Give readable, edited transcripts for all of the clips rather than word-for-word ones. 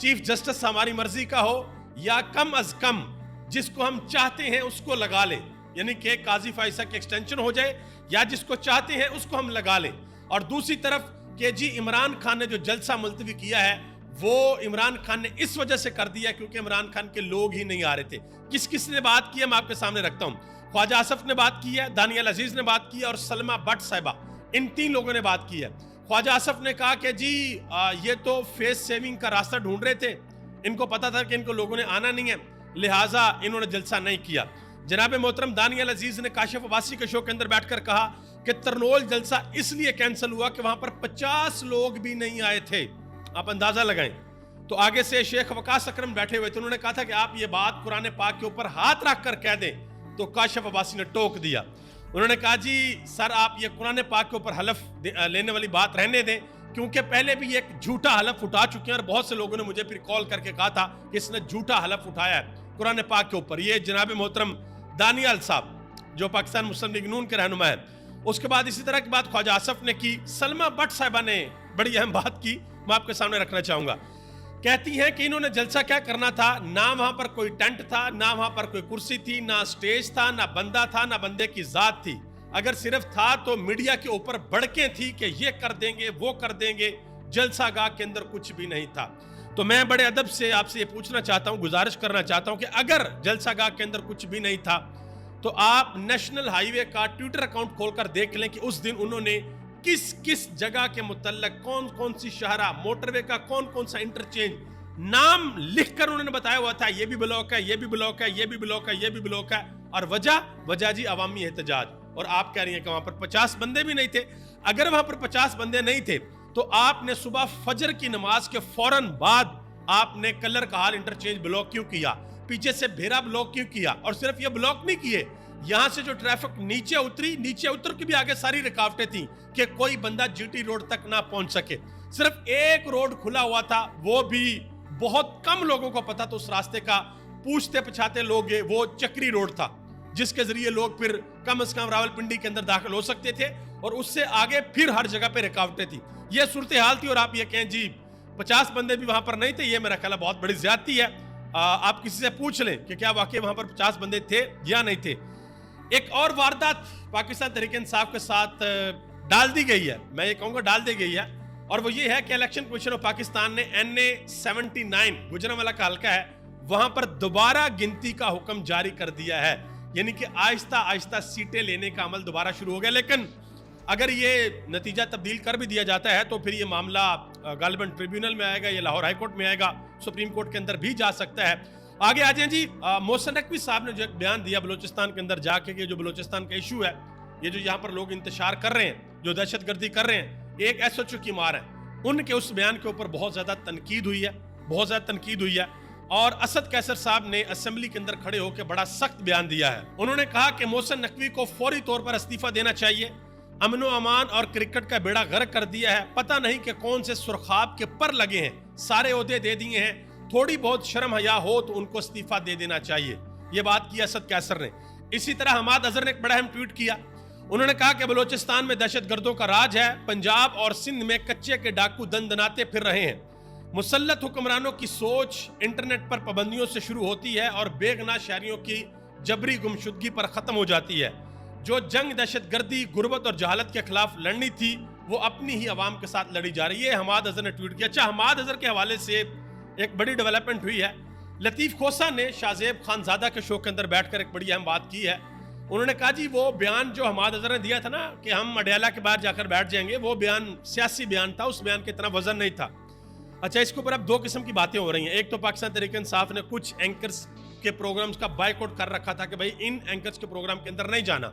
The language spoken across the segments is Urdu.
چیف جسٹس ہماری مرضی کا ہو یا کم از کم جس کو ہم چاہتے ہیں اس کو لگا لیں، یعنی کہ قاضی فائزہ کی ایکسٹینشن ہو جائے یا جس کو چاہتے ہیں اس کو ہم لگا لیں. اور دوسری طرف کہ جی عمران خان نے جو جلسہ ملتوی کیا ہے وہ عمران خان نے اس وجہ سے کر دیا کیونکہ عمران خان کے لوگ ہی نہیں آ رہے تھے. کس نے بات کی ہے میں آپ کے سامنے رکھتا ہوں. خواجہ آصف نے بات کی ہے، دانیال عزیز نے بات کی ہے اور سلمہ بٹ صاحبہ، ان 3 لوگوں نے بات کی ہے. خواجہ آصف نے کہا کہ جی یہ تو فیس سیونگ کا راستہ ڈھونڈ رہے تھے، ان کو پتا تھا کہ ان کو لوگوں نے آنا نہیں ہے لہٰذا انہوں نے جلسہ نہیں کیا. جناب محترم دانیال عزیز نے کاشف عباسی کے شو کے اندر بیٹھ کر کہا کہ ترنول جلسہ اس لیے کینسل ہوا کہ وہاں پر 50 لوگ بھی نہیں آئے تھے. آپ اندازہ لگائیں. تو آگے سے شیخ وقاص اکرم بیٹھے ہوئے تھے، انہوں نے کہا تھا کہ آپ یہ بات قرآن پاک کے اوپر ہاتھ رکھ کر کہہ دیں، تو کاشف عباسی نے ٹوک دیا. انہوں نے کہا جی سر آپ یہ قرآن پاک کے اوپر حلف لینے والی بات رہنے دیں، کیونکہ پہلے بھی ایک جھوٹا حلف اٹھا چکے ہیں اور بہت سے لوگوں نے مجھے پھر کال کر کے کہا تھا کہ اس نے جھوٹا حلف اٹھایا ہے قرآن پاک کے اوپر. یہ جناب محترم دانیال صاحب جو پاکستان مسلم لیگ نون کے رہنما ہے. اس کے بعد اسی طرح کی بات خواجہ آصف نے کی. سلمہ بٹ صاحبہ نے بڑی اہم بات کی، میں آپ کے سامنے رکھنا چاہوں گا. کہتی ہیں کہ انہوں نے جلسہ کیا کرنا تھا، نہ وہاں پر کوئی ٹینٹ تھا، نہ وہاں پر کوئی کرسی تھی، نہ سٹیج تھا، نہ بندہ تھا، نہ بندے کی ذات تھی. اگر صرف تھا تو میڈیا کے اوپر بڑکیں تھی کہ یہ کر دیں گے وہ کر دیں گے. جلسہ گاہ کے اندر کچھ بھی نہیں تھا. تو میں بڑے ادب سے آپ سے یہ پوچھنا چاہتا ہوں، گزارش کرنا چاہتا ہوں کہ اگر جلسہ گاہ کے اندر کچھ بھی نہیں تھا تو آپ نیشنل ہائی وے کا ٹویٹر اکاؤنٹ کھول کر دیکھ لیں کہ اس دن انہوں نے کس جگہ کے متعلق کون سی شاہراہ، موٹر وے کا کون سا انٹرچینج نام لکھ کر انہوں نے بتایا ہوا تھا یہ بھی بلاک ہے، یہ بھی بلاک ہے، یہ بھی بلاک ہے، یہ بھی بلاک ہے. اور وجہ جی عوامی احتجاج. اور آپ کہہ رہی ہیں کہ وہاں پر 50 بندے بھی نہیں تھے. اگر وہاں پر 50 بندے نہیں تھے تو آپ نے صبح فجر کی نماز کے فوراً بعد آپ نے کلر کا حال انٹرچینج بلاک کیوں کیا، پیچھے سے بھیرا بلاک کیوں کیا؟ اور صرف یہ بلاک نہیں کیے، یہاں سے جو ٹریفک نیچے اتر کے بھی آگے ساری رکاوٹیں تھیں کہ کوئی بندہ جی ٹی روڈ تک نہ پہنچ سکے. صرف ایک روڈ کھلا ہوا تھا، وہ بھی بہت کم لوگوں کو پتا تو اس راستے کا، پوچھتے پچھاتے لوگ، وہ چکری روڈ تھا جس کے ذریعے لوگ پھر کم از کم راولپنڈی کے اندر داخل ہو سکتے تھے اور اس سے آگے پھر ہر جگہ پہ رکاوٹیں تھی. یہ صورتحال تھی. اور آپ یہ کہیں جی 50 بندے بھی وہاں پر نہیں تھے، یہ میرا خیال ہے بہت بڑی زیادتی ہے. آپ کسی سے پوچھ لیں کہ کیا واقعی وہاں پر 50 بندے تھے یا نہیں تھے. ایک اور واردات پاکستان تحریک انصاف کے ساتھ ڈال دی گئی ہے، میں یہ کہوں گا ڈال دی گئی ہے، اور وہ یہ ہے کہ الیکشن کمیشن آف پاکستان نے NA-79 گجرانوالہ کا حلقہ ہے وہاں پر دوبارہ گنتی کا حکم جاری کر دیا ہے. یعنی کہ آہستہ آہستہ سیٹیں لینے کا عمل دوبارہ شروع ہو گیا. لیکن اگر یہ نتیجہ تبدیل کر بھی دیا جاتا ہے تو پھر یہ معاملہ غالباً ٹریبیونل میں آئے گا، یہ لاہور ہائی کورٹ میں آئے گا، سپریم کورٹ کے اندر بھی جا سکتا ہے. آگے آ جائیں جی. محسن نقوی صاحب نے جو ایک بیان دیا بلوچستان کے اندر جا کے کہ جو بلوچستان کا ایشو ہے، یہ جو یہاں پر لوگ انتشار کر رہے ہیں، جو دہشت گردی کر رہے ہیں، ایک SHO کی مار ہے. ان کے اس بیان کے اوپر بہت زیادہ تنقید ہوئی ہے اور اسد قیصر صاحب نے اسمبلی کے اندر کھڑے ہو کے بڑا سخت بیان دیا ہے. انہوں نے کہا کہ محسن نقوی کو فوری طور پر استعفیٰ دینا چاہیے. امن و امان اور کرکٹ کا بیڑا غرق کر دیا ہے، پتہ نہیں کہ کون سے سرخاب کے پر لگے ہیں، سارے عہدے دے دیے ہیں، تھوڑی بہت شرم حیا ہو تو ان کو استعفیٰ دے دینا چاہیے. یہ بات کی اسد قیصر نے. اسی طرح حماد اظہر نے ایک بڑا اہم ٹویٹ کیا. انہوں نے کہا کہ بلوچستان میں دہشت گردوں کا راج ہے، پنجاب اور سندھ میں کچے کے ڈاکو دندناتے پھر رہے ہیں. مسلط حکمرانوں کی سوچ انٹرنیٹ پر پابندیوں سے شروع ہوتی ہے اور بے گناہ شہریوں کی جبری گمشدگی پر ختم ہو جاتی ہے. جو جنگ دہشت گردی، غربت اور جہالت کے خلاف لڑنی تھی وہ اپنی ہی عوام کے ساتھ لڑی جا رہی ہے. حماد اظہر نے ٹویٹ کیا. اچھا، حماد اظہر کے حوالے سے ایک بڑی ڈیولپمنٹ ہوئی ہے. لطیف کھوسہ نے شاہ زیب خان زادہ کے شو کے اندر بیٹھ کر ایک بڑی اہم بات کی ہے. انہوں نے کہا جی وہ بیان جو حماد اظہر نے دیا تھا نا کہ ہم اڈیالہ کے باہر جا کر بیٹھ جائیں گے، وہ بیان سیاسی بیان تھا، اس بیان کے اتنا وزن نہیں تھا. اچھا، اس کے اوپر اب 2 قسم کی باتیں ہو رہی ہیں. ایک تو پاکستان تحریک انصاف نے کچھ اینکرز کے پروگرامز کا بائیکاٹ کر رکھا تھا کہ بھائی ان اینکرز کے پروگرام کے اندر نہیں جانا.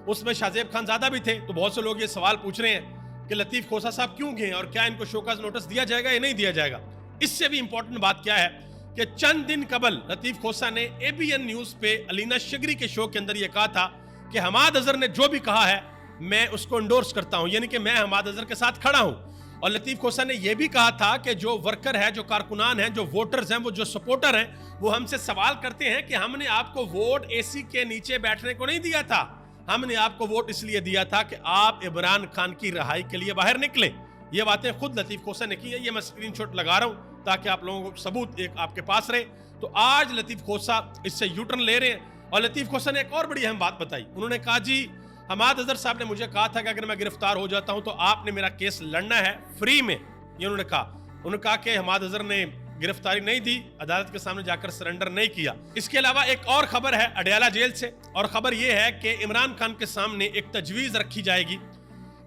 اس میں شاہ زیب خان زادہ بھی تھے. تو بہت سے لوگ یہ سوال پوچھ رہے ہیں کہ لطیف کھوسہ صاحب کیوں گئے اور کیا ان کو شوکاز نوٹس دیا جائے گا یا نہیں دیا جائے گا. اس سے بھی امپورٹنٹ بات کیا ہے کہ چند دن قبل لطیف کھوسہ نے ABN نیوز پہ علینا شگری کے شو کے اندر یہ کہا تھا کہ حماد اظہر نے جو بھی کہا ہے میں اس کو انڈورس کرتا ہوں، یعنی کہ میں حماد اظہر کے ساتھ کھڑا ہوں. اور لطیف کھوسہ نے یہ بھی کہا تھا کہ جو ورکر ہے، جو کارکنان ہیں، جو ووٹرز ہیں، وہ جو سپورٹر ہیں، وہ ہم سے سوال کرتے ہیں کہ ہم نے آپ کو ووٹ AC کے نیچے بیٹھنے کو نہیں دیا تھا، ہم نے آپ کو ووٹ اس لیے دیا تھا کہ آپ عمران خان کی رہائی کے لیے باہر نکلیں. یہ باتیں خود لطیف کھوسہ نے کی ہے. یہ میں اسکرین شاٹ لگا رہا ہوں، تاکہ آپ لوگوں کو ثبوت ایک آپ کے پاس رہے. تو آج لطیف کھوسہ اس سے یو ٹرن لے رہے ہیں. اور لطیف کھوسہ نے ایک اور بڑی اہم بات بتائی. انہوں نے کہا جی حماد اظہر صاحب نے مجھے کہا تھا کہ اگر میں گرفتار ہو جاتا ہوں تو آپ نے میرا کیس لڑنا ہے فری میں. یہ انہوں نے کہا کہ حماد اظہر نے گرفتاری نہیں دی, عدالت کے سامنے جا کر سرنڈر نہیں کیا. اس کے علاوہ ایک اور خبر ہے اڈیالہ جیل سے, اور خبر یہ ہے کہ عمران خان کے سامنے ایک تجویز رکھی جائے گی.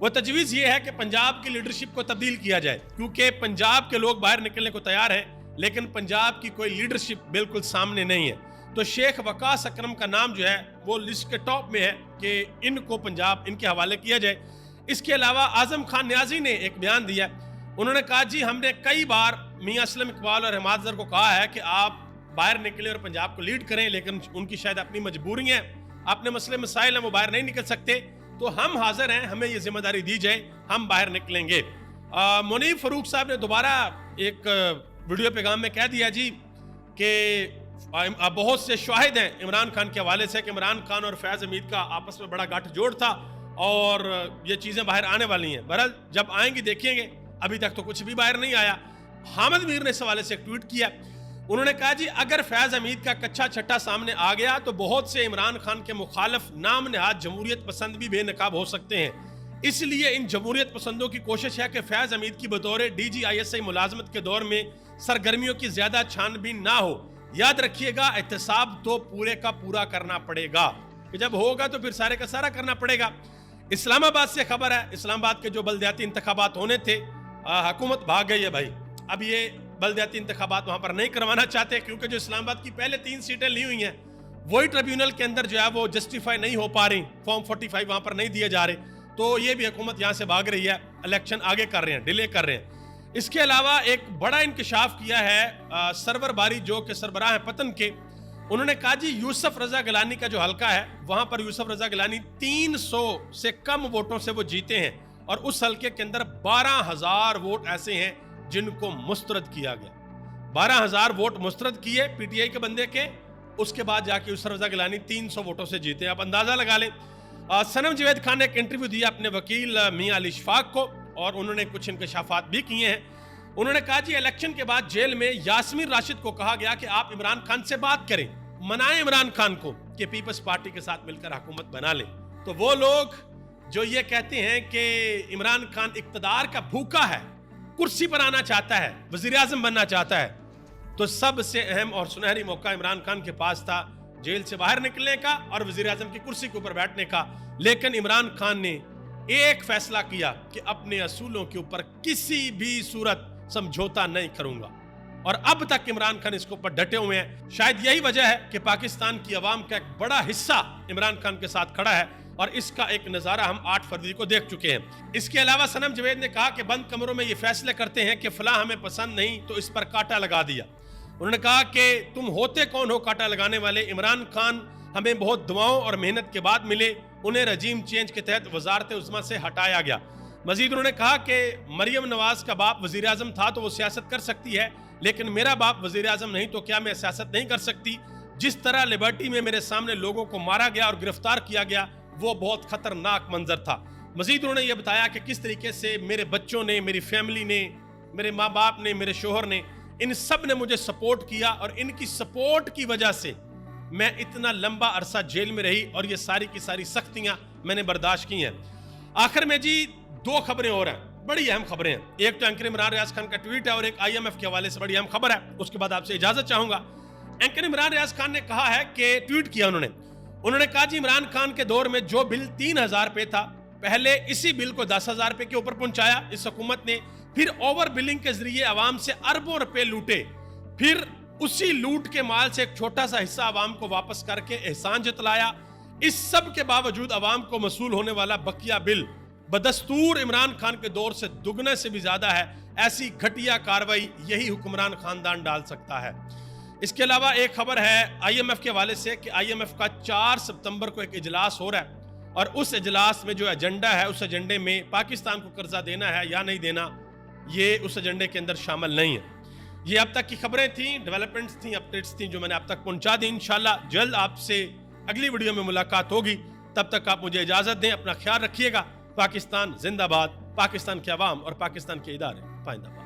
وہ تجویز یہ ہے کہ پنجاب کی لیڈرشپ کو تبدیل کیا جائے, کیونکہ پنجاب کے لوگ باہر نکلنے کو تیار ہیں لیکن پنجاب کی کوئی لیڈرشپ بالکل سامنے نہیں ہے. تو شیخ وقاص اکرم کا نام جو ہے وہ لسٹ کے ٹاپ میں ہے کہ ان کو پنجاب ان کے حوالے کیا جائے. اس کے علاوہ اعظم خان نیازی نے ایک بیان دیا. انہوں نے کہا جی ہم نے کئی بار میاں اسلم اقبال اور حماد اظہر کو کہا ہے کہ آپ باہر نکلیں اور پنجاب کو لیڈ کریں, لیکن ان کی شاید اپنی مجبوری ہیں, اپنے مسئلے مسائل ہیں, وہ باہر نہیں نکل سکتے. تو ہم حاضر ہیں, ہمیں یہ ذمہ داری دی جائے, ہم باہر نکلیں گے. منیب فاروق صاحب نے دوبارہ ایک ویڈیو پیغام میں کہہ دیا جی کہ بہت سے شواہد ہیں عمران خان کے حوالے سے کہ عمران خان اور فیاض حمید کا آپس میں بڑا گٹھ جوڑ تھا اور یہ چیزیں باہر آنے والی ہیں. بہرحال جب آئیں گی دیکھیں گے, ابھی تک تو کچھ بھی باہر نہیں آیا. حامد میر نے اس حوالے سے ایک ٹویٹ کیا. انہوں نے کہا جی اگر فیاض حمید کا کچھا چھٹا سامنے آ گیا تو بہت سے عمران خان کے مخالف نام نہاد جمہوریت پسند بھی بے نقاب ہو سکتے ہیں. اس لیے ان جمہوریت پسندوں کی کوشش ہے کہ فیاض حمید کی بطور DGISI ملازمت کے دور میں سرگرمیوں کی زیادہ چھان بین نہ ہو. یاد رکھیے گا احتساب تو پورے کا پورا کرنا پڑے گا, کہ جب ہوگا تو پھر سارے کا سارا کرنا پڑے گا. اسلام آباد سے خبر ہے, اسلام آباد کے جو بلدیاتی انتخابات ہونے تھے حکومت بھاگ گئی ہے بھائی. اب یہ بلدیاتی انتخابات وہاں پر نہیں کروانا چاہتے کیونکہ جو اسلام آباد کی پہلے 3 سیٹیں لی ہوئی ہیں وہی ٹریبیونل کے اندر جو ہے وہ جسٹیفائی نہیں ہو پا رہی, فارم 45 وہاں پر نہیں دیے جا رہے. تو یہ بھی حکومت یہاں سے بھاگ رہی ہے, الیکشن آگے کر رہے ہیں, ڈیلے کر رہے ہیں. اس کے علاوہ ایک بڑا انکشاف کیا ہے سرور باری جو کہ سربراہ ہیں پتن کے. انہوں نے کہا جی یوسف رضا گیلانی کا جو حلقہ ہے وہاں پر یوسف رضا گیلانی 300 سے کم ووٹوں سے وہ جیتے ہیں, اور اس حلقے کے اندر 12,000 ووٹ ایسے ہیں جن کو مسترد کیا گیا. 12,000 ووٹ مسترد کیے PTI کے بندے کے, اس کے بعد جا کے یوسف رضا گیلانی 300 ووٹوں سے جیتے ہیں. آپ اندازہ لگا لیں. صنم جوید خان نے ایک انٹرویو دیا اپنے وکیل میاں علی اشفاق کو, اور انہوں نے کچھ انکشافات بھی کیے ہیں. انہوں نے کہا جی الیکشن کے بعد جیل میں یاسمین راشد کو کہا گیا کہ آپ عمران خان سے بات کریں, منائیں عمران خان کو کہ پیپلز پارٹی کے ساتھ مل کر حکومت بنا لیں. تو وہ لوگ جو یہ کہتے ہیں کہ عمران خان اقتدار کا بھوکا ہے, کرسی پر آنا چاہتا ہے, وزیر اعظم بننا چاہتا ہے, تو سب سے اہم اور سنہری موقع عمران خان کے پاس تھا جیل سے باہر نکلنے کا اور وزیر اعظم کی کرسی کے اوپر بیٹھنے کا. لیکن عمران خان نے ایک فیصلہ کیا کہ اپنے اصولوں کے اوپر کسی بھی صورت سمجھوتا نہیں کروں گا, اور اب تک عمران خان اس کے اوپر ڈٹے ہوئے ہیں. شاید یہی وجہ ہے کہ پاکستان کی عوام کا ایک بڑا حصہ عمران خان کے ساتھ کھڑا ہے, اور اس کا ایک نظارہ ہم 8 فروری کو دیکھ چکے ہیں. اس کے علاوہ صنم جوید نے کہا کہ بند کمروں میں یہ فیصلے کرتے ہیں کہ فلاں ہمیں پسند نہیں تو اس پر کانٹا لگا دیا. انہوں نے کہا کہ تم ہوتے کون ہو کانٹا لگانے والے؟ عمران خان ہمیں بہت دعاؤں اور محنت کے بعد ملے, انہیں رجیم چینج کے تحت وزارت عظمیٰ سے ہٹایا گیا. مزید انہوں نے کہا کہ مریم نواز کا باپ وزیر اعظم تھا تو وہ سیاست کر سکتی ہے, لیکن میرا باپ وزیر اعظم نہیں تو کیا میں سیاست نہیں کر سکتی؟ جس طرح لیبرٹی میں میرے سامنے لوگوں کو مارا گیا اور گرفتار کیا گیا وہ بہت خطرناک منظر تھا. مزید انہوں نے یہ بتایا کہ کس طریقے سے میرے بچوں نے, میری فیملی نے, میرے ماں باپ نے, میرے شوہر نے, ان سب نے مجھے سپورٹ کیا, اور ان کی سپورٹ کی وجہ سے میں اتنا لمبا عرصہ جیل میں رہی اور یہ ساری کی ساری سختیاں میں نے برداشت کی ہیں. آخر میں جی 2 خبریں اور ہیں, بڑی اہم خبریں ہیں. ایک تو اینکر عمران ریاض خان کا ٹویٹ ہے, اور ایک IMF کے حوالے سے بڑی اہم خبر ہے. اس کے بعد آپ سے اجازت چاہوں گا. اینکر عمران ریاض خان نے کہا ہے کہ ٹویٹ کیا انہوں نے کہا جی عمران خان کے دور میں جو بل 3,000 پہ تھا, پہلے اسی بل کو 10,000 روپے کے اوپر پہنچایا اس حکومت نے, پھر اوور بلنگ کے ذریعے عوام سے اربوں روپے لوٹے, پھر اسی لوٹ کے مال سے ایک چھوٹا سا حصہ عوام کو واپس کر کے احسان جتلایا. اس سب کے باوجود عوام کو موصول ہونے والا بقیہ بل بدستور عمران خان کے دور سے دگنے سے بھی زیادہ ہے. ایسی گھٹیا کاروائی یہی حکمران خاندان ڈال سکتا ہے. اس کے علاوہ ایک خبر ہے IMF کے حوالے سے کہ IMF کا 4 ستمبر کو ایک اجلاس ہو رہا ہے, اور اس اجلاس میں جو ایجنڈا ہے اس ایجنڈے میں پاکستان کو قرضہ دینا ہے یا نہیں دینا, یہ اس ایجنڈے کے اندر شامل نہیں ہے. یہ اب تک کی خبریں تھیں, ڈیولپمنٹس تھیں, اپڈیٹس تھیں جو میں نے اب تک پہنچا دی. انشاءاللہ جلد آپ سے اگلی ویڈیو میں ملاقات ہوگی. تب تک آپ مجھے اجازت دیں, اپنا خیال رکھیے گا. پاکستان زندہ باد, پاکستان کے عوام اور پاکستان کے ادارے پائندہ باد.